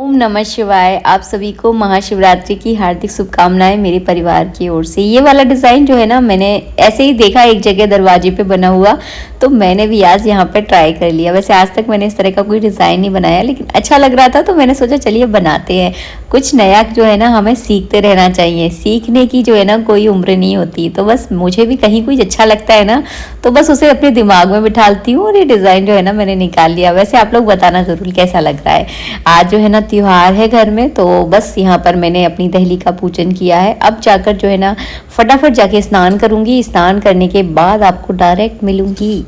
ओम नमः शिवाय। आप सभी को महाशिवरात्रि की हार्दिक शुभकामनाएं मेरे परिवार की ओर से। ये वाला डिज़ाइन जो है ना, मैंने ऐसे ही देखा एक जगह दरवाजे पे बना हुआ, तो मैंने भी आज यहाँ पे ट्राई कर लिया। वैसे आज तक मैंने इस तरह का कोई डिज़ाइन नहीं बनाया, लेकिन अच्छा लग रहा था तो मैंने सोचा चलिए बनाते हैं। कुछ नया जो है ना, हमें सीखते रहना चाहिए। सीखने की जो है ना कोई उम्र नहीं होती। तो बस मुझे भी कहीं कुछ अच्छा लगता है ना, तो बस उसे अपने दिमाग में बिठालती हूँ और ये डिज़ाइन जो है ना मैंने निकाल लिया। वैसे आप लोग बताना ज़रूर कैसा लग रहा है। आज जो है ना त्योहार है घर में, तो बस यहाँ पर मैंने अपनी दहली का पूजन किया है। अब जाकर जो है ना फटाफट जाके स्नान करूँगी। स्नान करने के बाद आपको डायरेक्ट मिलूँगी।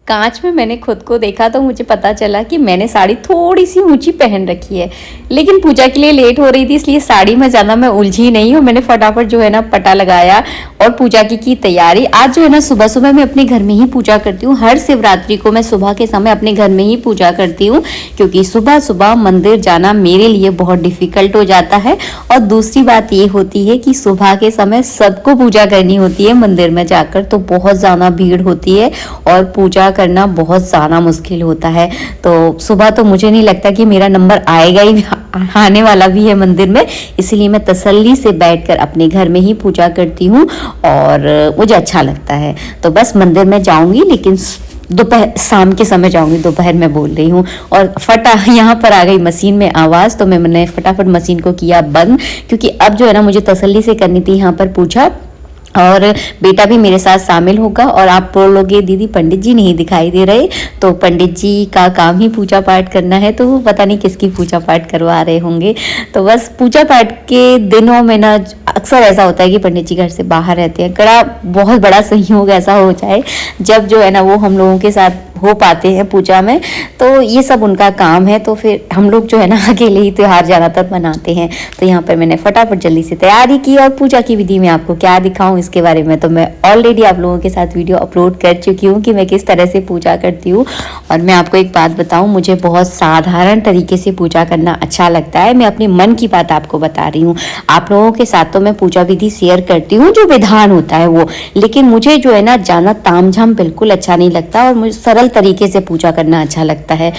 कांच में मैंने खुद को देखा तो मुझे पता चला कि मैंने साड़ी थोड़ी सी ऊंची पहन रखी है, लेकिन पूजा के लिए लेट हो रही थी, इसलिए साड़ी में ज़्यादा मैं उलझी नहीं हूँ। मैंने फटाफट जो है ना पटा लगाया और पूजा की तैयारी। आज जो है ना सुबह सुबह मैं अपने घर में ही पूजा करती हूँ। हर शिवरात्रि को मैं सुबह के समय अपने घर में ही पूजा करती हूँ, क्योंकि सुबह सुबह मंदिर जाना मेरे लिए बहुत डिफिकल्ट हो जाता है। और दूसरी बात ये होती है कि सुबह के समय सबको पूजा करनी होती है मंदिर में जाकर, तो बहुत ज़्यादा भीड़ होती है और पूजा करना बहुत ज़्यादा मुश्किल होता है। तो सुबह तो मुझे नहीं लगता कि मेरा नंबर आएगा ही, आने वाला भी है मंदिर में, इसलिए मैं तसल्ली से बैठकर अपने घर में ही पूजा करती हूँ और मुझे अच्छा लगता है। तो बस मंदिर में जाऊंगी, लेकिन दोपहर शाम के समय जाऊंगी, दोपहर में बोल रही हूँ। और यहाँ पर आ गई मशीन में आवाज़, तो मैंने फटाफट मशीन को किया बंद, क्योंकि अब जो है ना मुझे तसल्ली से करनी थी यहाँ पर पूजा। और बेटा भी मेरे साथ शामिल होगा। और आप बोलोगे दीदी पंडित जी नहीं दिखाई दे रहे, तो पंडित जी का काम ही पूजा पाठ करना है, तो वो पता नहीं किसकी पूजा पाठ करवा रहे होंगे। तो बस पूजा पाठ के दिनों में ना अक्सर ऐसा होता है कि पंडित जी घर से बाहर रहते हैं। बहुत बड़ा संयोग ऐसा हो जाए जब जो है ना वो हम लोगों के साथ हो पाते हैं पूजा में, तो ये सब उनका काम है। तो फिर हम लोग जो है ना अकेले ही त्योहार ज़्यादातर मनाते हैं। तो यहाँ पर मैंने फटाफट जल्दी से तैयारी की। और पूजा की विधि में आपको क्या दिखाऊं इसके बारे में तो मैं ऑलरेडी आप लोगों के साथ वीडियो अपलोड कर चुकी हूँ कि मैं किस तरह से पूजा करती हूँ। और मैं आपको एक बात बताऊँ, मुझे बहुत साधारण तरीके से पूजा करना अच्छा लगता है। मैं अपने मन की बात आपको बता रही हूँ। आप लोगों के साथ तो मैं पूजा विधि शेयर करती हूँ, जो विधान होता है वो, लेकिन मुझे जो है ना ज़्यादा तामझाम बिल्कुल अच्छा नहीं लगता और मुझे सरल तरीके से पूजा करना अच्छा लगता है।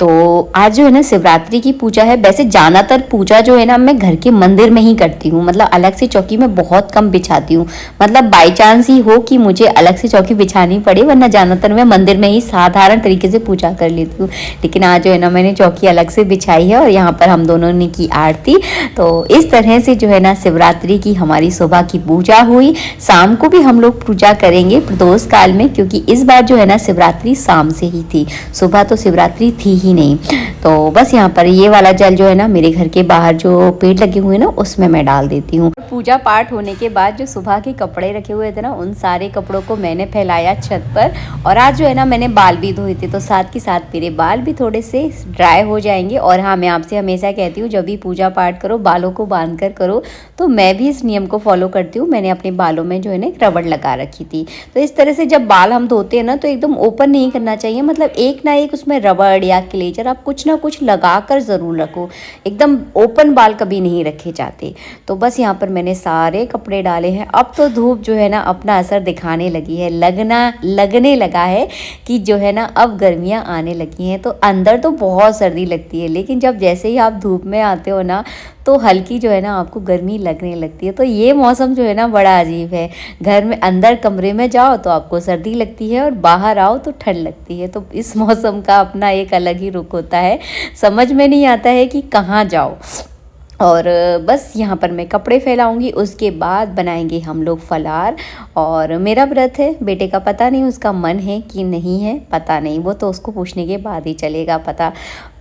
तो आज जो है ना शिवरात्रि की पूजा है। वैसे ज़्यादातर पूजा जो है ना मैं घर के मंदिर में ही करती हूँ, मतलब अलग से चौकी में बहुत कम बिछाती हूँ। मतलब बाई चांस ही हो कि मुझे अलग से चौकी बिछानी पड़े, वरना ज़्यादातर मैं मंदिर में ही साधारण तरीके से पूजा कर लेती हूँ। लेकिन आज जो है ना मैंने चौकी अलग से बिछाई है और यहाँ पर हम दोनों ने की आरती। तो इस तरह से जो है ना शिवरात्रि की हमारी सुबह की पूजा हुई। शाम को भी हम लोग पूजा करेंगे प्रदोष काल में, क्योंकि इस बार जो है ना शिवरात्रि शाम से ही थी, सुबह तो शिवरात्रि थी ही नहीं। तो बस यहाँ पर ये वाला जल जो है ना मेरे घर के बाहर जो पेड़ लगे हुए हैं ना उसमें मैं डाल देती हूँ। पूजा पाठ होने के बाद जो सुबह के कपड़े रखे हुए थे ना, उन सारे कपड़ों को मैंने फैलाया छत पर। और आज जो है ना मैंने बाल भी धोए थे, तो साथ के साथ मेरे बाल भी थोड़े से ड्राई हो जाएंगे। और हाँ, मैं आपसे हमेशा कहती हूँ जब भी पूजा पाठ करो बालों को बांध कर करो, तो मैं भी इस नियम को फॉलो करती हूँ। मैंने अपने बालों में जो है ना एक रबड़ लगा रखी थी। तो इस तरह से जब बाल हम धोते हैं ना, तो एकदम ओपन नहीं करना चाहिए, मतलब एक ना एक उसमें रबड़ या क्लेचर आप कुछ ना कुछ लगा कर ज़रूर रखो। एकदम ओपन बाल कभी नहीं रखे जाते। तो बस यहाँ पर मैंने सारे कपड़े डाले हैं। अब तो धूप जो है ना अपना असर दिखाने लगी है, लगने लगा है कि जो है ना अब गर्मियाँ आने लगी हैं। तो अंदर तो बहुत सर्दी लगती है, लेकिन जब जैसे ही आप धूप में आते हो ना, तो हल्की जो है ना आपको गर्मी लगने लगती है। तो ये मौसम जो है ना बड़ा अजीब है। घर में अंदर कमरे में जाओ तो आपको सर्दी लगती है और बाहर आओ तो ठंड लगती है। तो इस मौसम का अपना एक अलग ही रुख होता है, समझ में नहीं आता है कि कहाँ जाओ। और बस यहाँ पर मैं कपड़े फैलाऊंगी, उसके बाद बनाएंगे हम लोग फलार। और मेरा व्रत है, बेटे का पता नहीं उसका मन है कि नहीं है, पता नहीं, वो तो उसको पूछने के बाद ही चलेगा पता।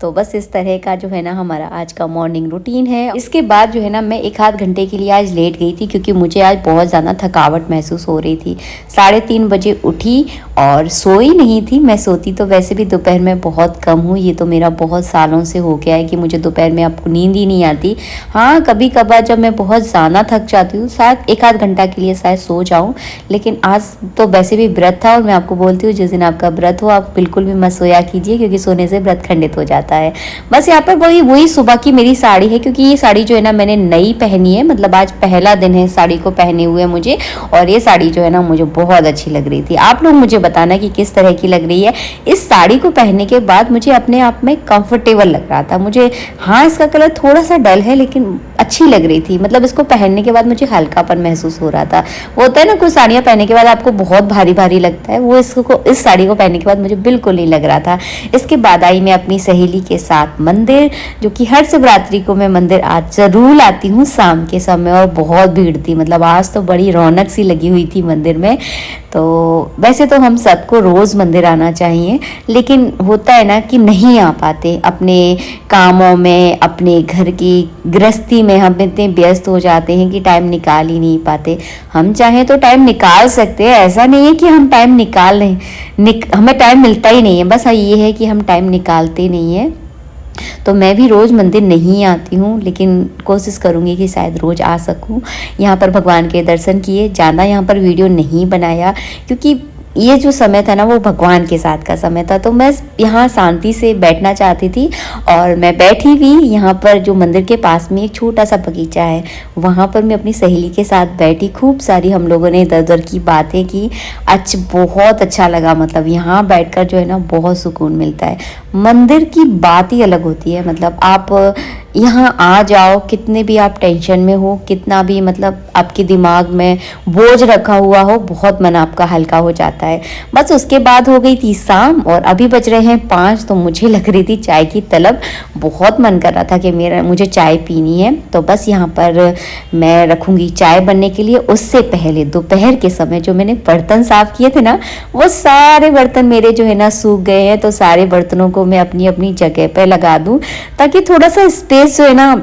तो बस इस तरह का जो है ना हमारा आज का मॉर्निंग रूटीन है। इसके बाद जो है ना मैं 1 आध घंटे के लिए आज लेट गई थी, क्योंकि मुझे आज बहुत ज़्यादा थकावट महसूस हो रही थी। 3:30 बजे उठी और सोई नहीं थी। मैं सोती तो वैसे भी दोपहर में बहुत कम हूँ, ये तो मेरा बहुत सालों से हो गया है कि मुझे दोपहर में आपको नींद ही नहीं आती। हाँ, कभी कभार जब मैं बहुत ज़्यादा थक जाती हूँ शायद 1 आध घंटा के लिए शायद सो जाऊँ, लेकिन आज तो वैसे भी व्रत था। और मैं आपको बोलती हूँ जिस दिन आपका व्रत हो आप बिल्कुल भी मत सोया कीजिए, क्योंकि सोने से व्रत खंडित हो जाता है। बस यहाँ पर वही सुबह की मेरी साड़ी है, क्योंकि ये साड़ी जो है ना मैंने नई पहनी है, मतलब आज पहला दिन है साड़ी को पहने हुए मुझे। और ये साड़ी जो है ना मुझे बहुत अच्छी लग रही थी। आप लोग मुझे बताना कि किस तरह की लग रही है। इस साड़ी को पहनने के बाद मुझे अपने आप में कंफर्टेबल लग रहा था मुझे। हाँ, इसका कलर थोड़ा सा डल है लेकिन अच्छी लग रही थी, मतलब इसको पहनने के बाद मुझे हल्कापन महसूस हो रहा था। वो होता है ना कुछ साड़ियाँ पहनने के बाद आपको बहुत भारी भारी लगता है, वो इस साड़ी को पहनने के बाद मुझे बिल्कुल नहीं लग रहा था। इसके बाद आई मैं अपनी सहेली के साथ मंदिर, जो कि हर शिवरात्रि को मैं मंदिर आज जरूर आती हूँ शाम के समय। और बहुत भीड़ थी, मतलब आज तो बड़ी रौनक सी लगी हुई थी मंदिर में। तो वैसे तो हम सबको रोज़ मंदिर आना चाहिए, लेकिन होता है ना कि नहीं आ पाते, अपने कामों में, अपने घर की गृहस्थी में हम इतने व्यस्त हो जाते हैं कि टाइम निकाल ही नहीं पाते। हम चाहें तो टाइम निकाल सकते हैं, ऐसा नहीं है कि हम टाइम निकाल नहीं, हमें टाइम मिलता ही नहीं है, बस ये है कि हम टाइम निकालते नहीं हैं। तो मैं भी रोज़ मंदिर नहीं आती हूँ, लेकिन कोशिश करूँगी कि शायद रोज़ आ सकूँ। यहाँ पर भगवान के दर्शन किए, ज़्यादा यहाँ पर वीडियो नहीं बनाया, क्योंकि ये जो समय था ना वो भगवान के साथ का समय था। तो मैं यहाँ शांति से बैठना चाहती थी और मैं बैठी भी। यहाँ पर जो मंदिर के पास में एक छोटा सा बगीचा है, वहाँ पर मैं अपनी सहेली के साथ बैठी। खूब सारी हम लोगों ने इधर उधर की बातें की। बहुत अच्छा लगा, मतलब यहाँ बैठकर जो है ना बहुत सुकून मिलता है। मंदिर की बात ही अलग होती है, मतलब आप यहाँ आ जाओ, कितने भी आप टेंशन में हो, कितना भी मतलब आपके दिमाग में बोझ रखा हुआ हो, बहुत मन आपका हल्का हो जाता है। बस उसके बाद हो गई थी शाम और अभी बज रहे हैं 5, तो मुझे लग रही थी चाय की तलब। बहुत मन कर रहा था कि मुझे चाय पीनी है। तो बस यहाँ पर मैं रखूँगी चाय बनने के लिए। उससे पहले दोपहर के समय जो मैंने बर्तन साफ़ किए थे ना, वो सारे बर्तन मेरे जो है ना सूख गए हैं। तो सारे बर्तनों को मैं अपनी अपनी जगह पर लगा दूँ, ताकि थोड़ा सा स्पेस जो है ना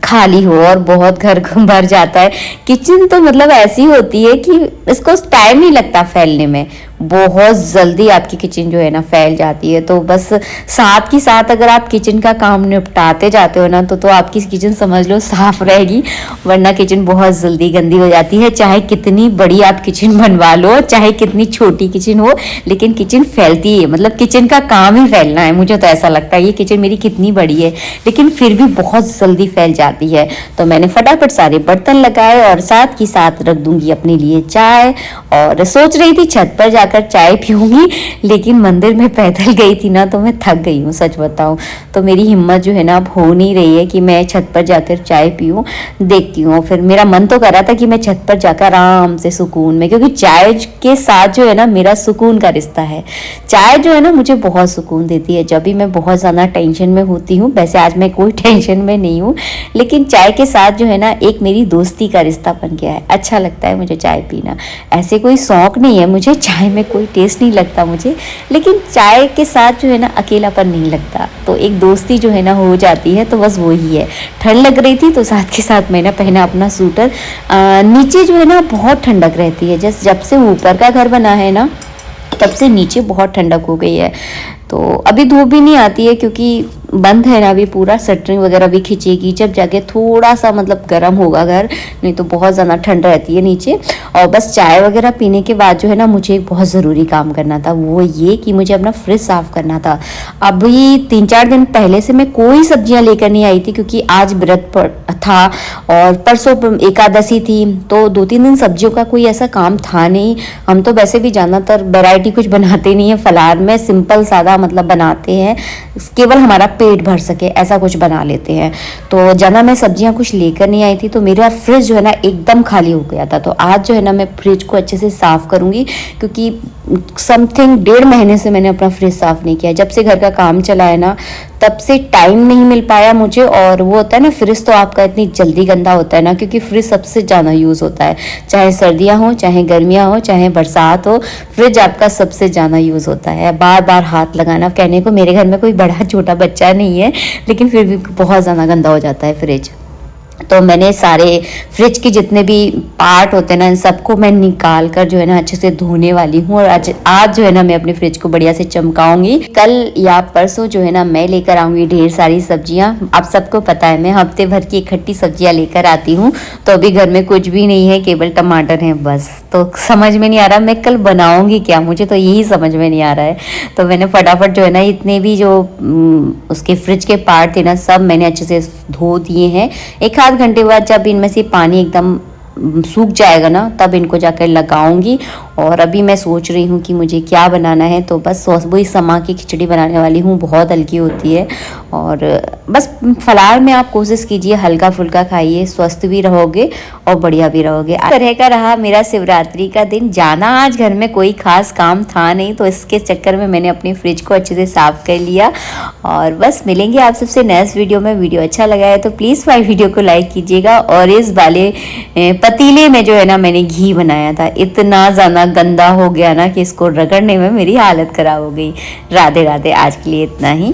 खाली हो। और बहुत घर भर जाता है। किचन तो मतलब ऐसी होती है कि इसको टाइम नहीं लगता फैलने में, बहुत जल्दी आपकी किचन जो है ना फैल जाती है। तो बस साथ ही साथ अगर आप किचन का काम निपटाते जाते हो ना, तो आपकी किचन समझ लो साफ रहेगी, वरना किचन बहुत जल्दी गंदी हो जाती है। चाहे कितनी बड़ी आप किचन बनवा लो, चाहे कितनी छोटी किचन हो, लेकिन किचन फैलती है। मतलब किचन का काम ही फैलना है, मुझे तो ऐसा लगता है। ये किचन मेरी कितनी बड़ी है लेकिन फिर भी बहुत जल्दी फैल जाती है। तो मैंने फटाफट सारे बर्तन लगाए और साथ ही साथ रख दूंगी अपने लिए चाय। और सोच रही थी छत पर जाकर चाय पीऊंगी, लेकिन मंदिर में पैदल गई थी ना, तो मैं थक गई हूँ सच बताऊँ। तो मेरी हिम्मत जो है ना अब हो नहीं रही है कि मैं छत पर जाकर चाय पीऊँ। देखती हूँ, फिर मेरा मन तो कर रहा था कि मैं छत पर जाकर आराम से सुकून में, क्योंकि चाय के साथ जो है ना मेरा सुकून का रिश्ता है। चाय जो है ना मुझे बहुत सुकून देती है जब भी मैं बहुत ज़्यादा टेंशन में होती हूँ। वैसे आज मैं कोई टेंशन में नहीं हूँ, लेकिन चाय के साथ जो है ना एक मेरी दोस्ती का रिश्ता बन गया है। अच्छा लगता है मुझे चाय पीना। ऐसे कोई शौक नहीं है मुझे, चाय में कोई टेस्ट नहीं लगता मुझे, लेकिन चाय के साथ जो है ना अकेलापन नहीं लगता। तो एक दोस्ती जो है ना हो जाती है, तो बस वही है। ठंड लग रही थी तो साथ के साथ मैंने पहना अपना स्वेटर। नीचे जो है ना बहुत ठंडक रहती है, जब से ऊपर का घर बना है ना तब से नीचे बहुत ठंडक हो गई है। तो अभी धूप भी नहीं आती है क्योंकि बंद है ना अभी पूरा, शटरिंग वगैरह भी खींचेगी जब जाके थोड़ा सा मतलब गर्म होगा घर, नहीं तो बहुत ज़्यादा ठंड रहती है नीचे। और बस चाय वगैरह पीने के बाद जो है ना मुझे एक बहुत ज़रूरी काम करना था, वो ये कि मुझे अपना फ्रिज साफ़ करना था। अभी 3-4 दिन पहले से मैं कोई सब्जियां लेकर नहीं आई थी, क्योंकि आज व्रत था और परसों एकादशी थी, तो 2-3 दिन सब्जियों का कोई ऐसा काम था नहीं। हम तो वैसे भी ज़्यादातर वैरायटी कुछ बनाते नहीं है, फलार में सिंपल सादा मतलब बनाते हैं, केवल हमारा पेट भर सके ऐसा कुछ बना लेते हैं। तो ज़्यादा मैं सब्जियां कुछ लेकर नहीं आई थी, तो मेरा फ्रिज जो है ना एकदम खाली हो गया था। तो आज जो है ना मैं फ्रिज को अच्छे से साफ़ करूँगी, क्योंकि समथिंग 1.5 महीने से मैंने अपना फ्रिज साफ़ नहीं किया। जब से घर का काम चला है ना, तब से टाइम नहीं मिल पाया मुझे। और वो होता है ना फ्रिज तो आपका इतनी जल्दी गंदा होता है ना, क्योंकि फ्रिज सबसे ज़्यादा यूज़ होता है, चाहे सर्दियाँ हो चाहे गर्मियाँ हो चाहे बरसात हो, फ्रिज आपका सबसे ज़्यादा यूज़ होता है। बार बार हाथ लगाना, कहने को मेरे घर में कोई बड़ा छोटा बच्चा नहीं है, लेकिन फिर भी बहुत ज़्यादा गंदा हो जाता है फ्रिज। तो मैंने सारे फ्रिज के जितने भी पार्ट होते हैं ना, इन सबको मैं निकाल कर जो है ना अच्छे से धोने वाली हूँ। और आज जो है ना मैं अपने फ्रिज को बढ़िया से चमकाऊंगी। कल या परसों जो है ना मैं लेकर आऊंगी ढेर सारी सब्जियां। आप सबको पता है मैं हफ्ते भर की इकट्ठी सब्जियां लेकर आती हूँ। तो अभी घर में कुछ भी नहीं है, केवल टमाटर हैं बस। तो समझ में नहीं आ रहा मैं कल बनाऊंगी क्या, मुझे तो यही समझ में नहीं आ रहा है। तो मैंने फटाफट जो है ना इतने भी जो उसके फ्रिज के पार्ट थे ना, सब मैंने अच्छे से धो दिए हैं। एक आध घंटे बाद जब इनमें से पानी एकदम सूख जाएगा ना, तब इनको जाकर लगाऊंगी। और अभी मैं सोच रही हूँ कि मुझे क्या बनाना है, तो बस वही समा की खिचड़ी बनाने वाली हूँ, बहुत हल्की होती है। और बस फलाहार में आप कोशिश कीजिए हल्का फुल्का खाइए, स्वस्थ भी रहोगे और बढ़िया भी रहोगे। इस तरह का रहा मेरा शिवरात्रि का दिन। जाना आज घर में कोई खास काम था नहीं, तो इसके चक्कर में मैंने अपनी फ्रिज को अच्छे से साफ कर लिया। और बस मिलेंगे आप सबसे नेक्स्ट वीडियो में। वीडियो अच्छा लगा है तो प्लीज़ माई वीडियो को लाइक कीजिएगा। और इस वाले पतीले में जो है ना मैंने घी बनाया था, इतना ज़्यादा गंदा हो गया ना कि इसको रगड़ने में मेरी हालत ख़राब हो गई। राधे राधे, आज के लिए इतना ही।